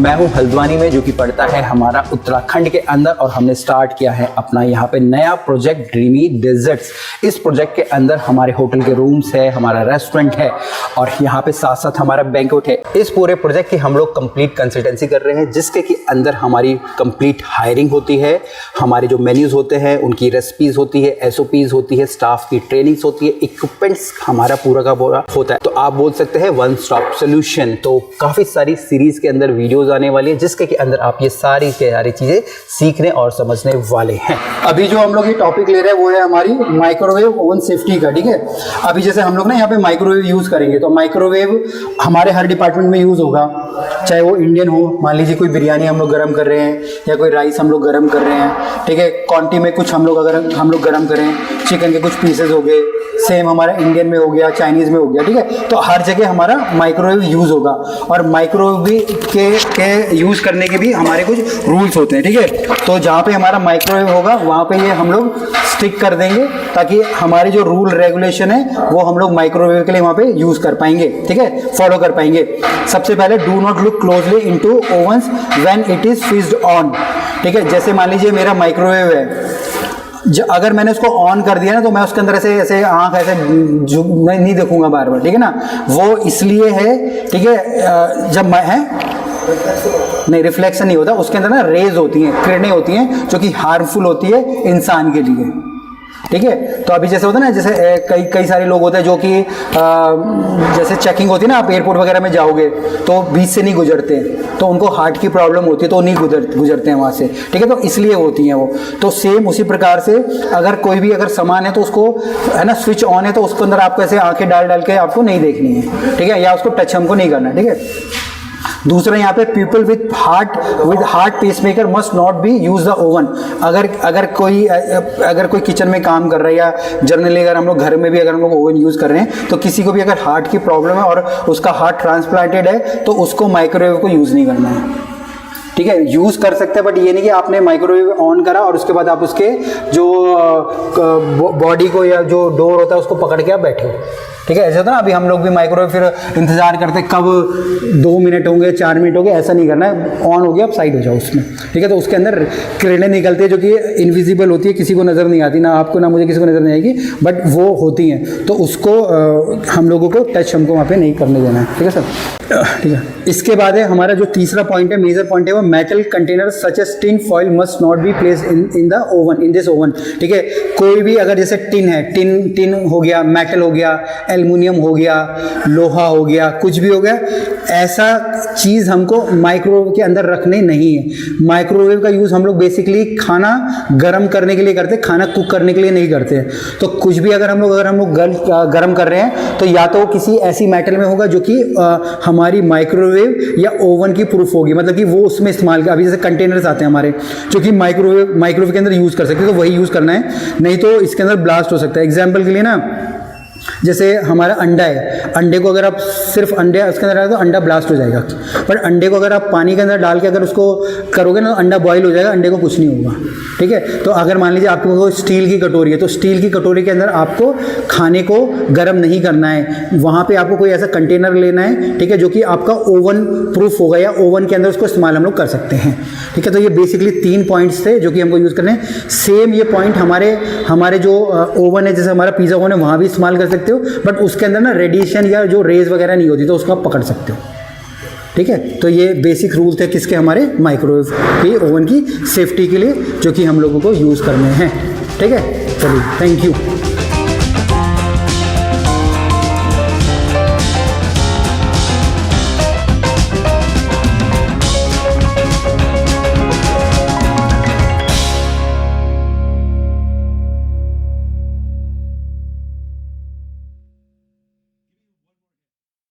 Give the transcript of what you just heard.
मैं हूं हल्द्वानी में, जो कि पड़ता है हमारा उत्तराखंड के अंदर, और हमने स्टार्ट किया है अपना यहाँ पे नया प्रोजेक्ट ड्रीमी डेजर्ट्स। इस प्रोजेक्ट के अंदर हमारे होटल के रूम्स है, हमारा रेस्टोरेंट है और यहाँ पे साथ साथ हमारा बैंक्वेट है। इस पूरे प्रोजेक्ट की हम लोग कंप्लीट कंसल्टेंसी कर रहे हैं, जिसके के अंदर हमारी कंप्लीट हायरिंग होती है, हमारे जो मेन्यूज होते हैं उनकी रेसिपीज होती है, SOPs होती है, स्टाफ की ट्रेनिंग्स होती है, इक्विपमेंट्स हमारा पूरा का पूरा होता है। तो आप बोल सकते हैं वन स्टॉप सोल्यूशन। तो काफ़ी सारी सीरीज के अंदर वीडियोस आने वाली है, जिसके के अंदर आप ये सारी चीज़ें सीखने और समझने वाले हैं। अभी जो हम लोग ये टॉपिक ले रहे हैं वो है हमारी माइक्रोवेव ओवन सेफ्टी का। ठीक है, अभी जैसे हम लोग ना यहाँ पे माइक्रोवेव यूज़ करेंगे, तो माइक्रोवेव हमारे हर डिपार्टमेंट में यूज़ होगा, चाहे वो इंडियन हो, मान लीजिए कोई बिरयानी हम लोग गर्म कर रहे हैं या कोई राइस हम लोग गर्म कर रहे हैं। ठीक है, क्वांटिटी में कुछ हम लोग अगर हम लोग गर्म करें, चिकन के कुछ पीसेज हो गए, सेम हमारा इंडियन में हो गया, चाइनीज़ में हो गया। ठीक है, तो हर जगह हमारा माइक्रोवेव यूज़ होगा, और माइक्रोवेव के यूज़ करने के भी हमारे कुछ रूल्स होते हैं। ठीक है, तो जहाँ पे हमारा माइक्रोवेव होगा वहाँ पे ये हम लोग स्टिक कर देंगे, ताकि हमारे जो रूल रेगुलेशन है वो हम लोग माइक्रोवेव के लिए वहाँ पे यूज़ कर पाएंगे। ठीक है, फॉलो कर पाएंगे। सबसे पहले do not look closely into ओवन्स when it is switched on. ठीक है, जैसे मान लीजिए मेरा माइक्रोवेव है, अगर मैंने उसको ऑन कर दिया ना, तो मैं उसके अंदर ऐसे आँख ऐसे नहीं देखूंगा बार बार। ठीक है ना, वो इसलिए है। ठीक है, जब मैं नहीं, रिफ्लेक्शन नहीं होता उसके अंदर ना, रेज होती हैं, किरणें होती हैं जो कि हार्मफुल होती है इंसान के लिए। ठीक है, तो अभी जैसे होता है ना, जैसे कई सारे लोग होते हैं जो कि जैसे चेकिंग होती है ना, आप एयरपोर्ट वगैरह में जाओगे तो बीच से नहीं गुजरते, तो उनको हार्ट की प्रॉब्लम होती है, तो नहीं गुजरते हैं वहाँ से। ठीक है, तो इसलिए होती हैं वो। तो सेम उसी प्रकार से अगर कोई भी अगर सामान है तो उसको है ना, स्विच ऑन है तो उसके अंदर आपको ऐसे आंखें डाल के आपको नहीं देखनी है। ठीक है, या उसको टच हमको नहीं करना है। ठीक है, दूसरा यहाँ पे people with heart pacemaker must not B use the oven. अगर कोई किचन में काम कर रहा है, या जनरली अगर हम लोग घर में भी अगर हम लोग ओवन यूज़ कर रहे हैं, तो किसी को भी अगर हार्ट की प्रॉब्लम है और उसका हार्ट ट्रांसप्लांटेड है, तो उसको माइक्रोवेव को यूज़ नहीं करना है। ठीक है, यूज़ कर सकते हैं, बट ये नहीं कि आपने माइक्रोवेव ऑन करा और उसके बाद आप उसके जो बॉडी को या जो डोर होता है उसको पकड़ के आप बैठे। ठीक है, ऐसा होता है ना, अभी हम लोग भी माइक्रोवेव फिर इंतजार करते कब 2 मिनट होंगे, 4 मिनट होंगे, ऐसा नहीं करना है। ऑन हो गया, आप साइड हो जाओ उसमें। ठीक है, तो उसके अंदर किरणें निकलती है जो कि इनविजिबल होती है, किसी को नज़र नहीं आती, ना आपको ना मुझे किसी को नज़र नहीं आएगी, बट वो होती हैं, तो उसको हम लोगों को टच हमको वहाँ पे नहीं करने देना है। ठीक है सर। ठीक है, इसके बाद है हमारा जो तीसरा पॉइंट है, मेजर पॉइंट है, वो metal container such as tin foil must not be place in the oven, in this oven. ठीक है, कोई भी अगर जैसे टिन है, टिन हो गया, मेटल हो गया, एल्युमिनियम हो गया, लोहा हो गया, कुछ भी हो गया, ऐसा चीज़ हमको माइक्रोवेव के अंदर रखने नहीं है। माइक्रोवेव का यूज़ हम लोग बेसिकली खाना गर्म करने के लिए करते हैं, खाना कुक करने के लिए नहीं करते हैं। तो कुछ भी अगर हम लोग गर्म कर रहे हैं, तो या तो किसी ऐसी मेटल में होगा जो कि हमारी माइक्रोवेव या ओवन की प्रूफ होगी, मतलब कि वो उसमें इस्तेमाल, अभी जैसे कंटेनर्स आते हैं हमारे जो कि माइक्रोवेव के अंदर यूज़ कर सकते हैं, तो वही यूज़ करना है, नहीं तो इसके अंदर ब्लास्ट हो सकता है। एग्जाम्पल के लिए ना, जैसे हमारा अंडा है, अंडे को अगर आप सिर्फ अंडे उसके अंदर डालें तो अंडा ब्लास्ट हो जाएगा, पर अंडे को अगर आप पानी के अंदर डाल के अगर उसको करोगे ना, अंडा बॉईल हो जाएगा, अंडे को कुछ नहीं होगा। ठीक है, तो अगर मान लीजिए आपके पास स्टील की कटोरी है, तो स्टील की कटोरी के अंदर आपको खाने को गर्म नहीं करना है, वहाँ पे आपको कोई ऐसा कंटेनर लेना है। ठीक है, जो कि आपका ओवन प्रूफ होगा, या ओवन के अंदर उसको इस्तेमाल हम लोग कर सकते हैं। ठीक है, तो ये बेसिकली 3 पॉइंट्स थे जो कि हमको यूज़ करने हैं। सेम ये पॉइंट हमारे जो ओवन है, जैसे हमारा पिज़्ज़ा ओवन है, वहाँ भी इस्तेमाल कर सकते हो, बट उसके अंदर ना रेडिएशन या जो रेज वगैरह नहीं होती, तो उसको आप पकड़ सकते हो। ठीक है, तो ये बेसिक रूल थे किसके, हमारे माइक्रोवेव की ओवन की सेफ्टी के लिए, जो कि हम लोगों को यूज़ करने हैं। ठीक है, चलिए, थैंक यू।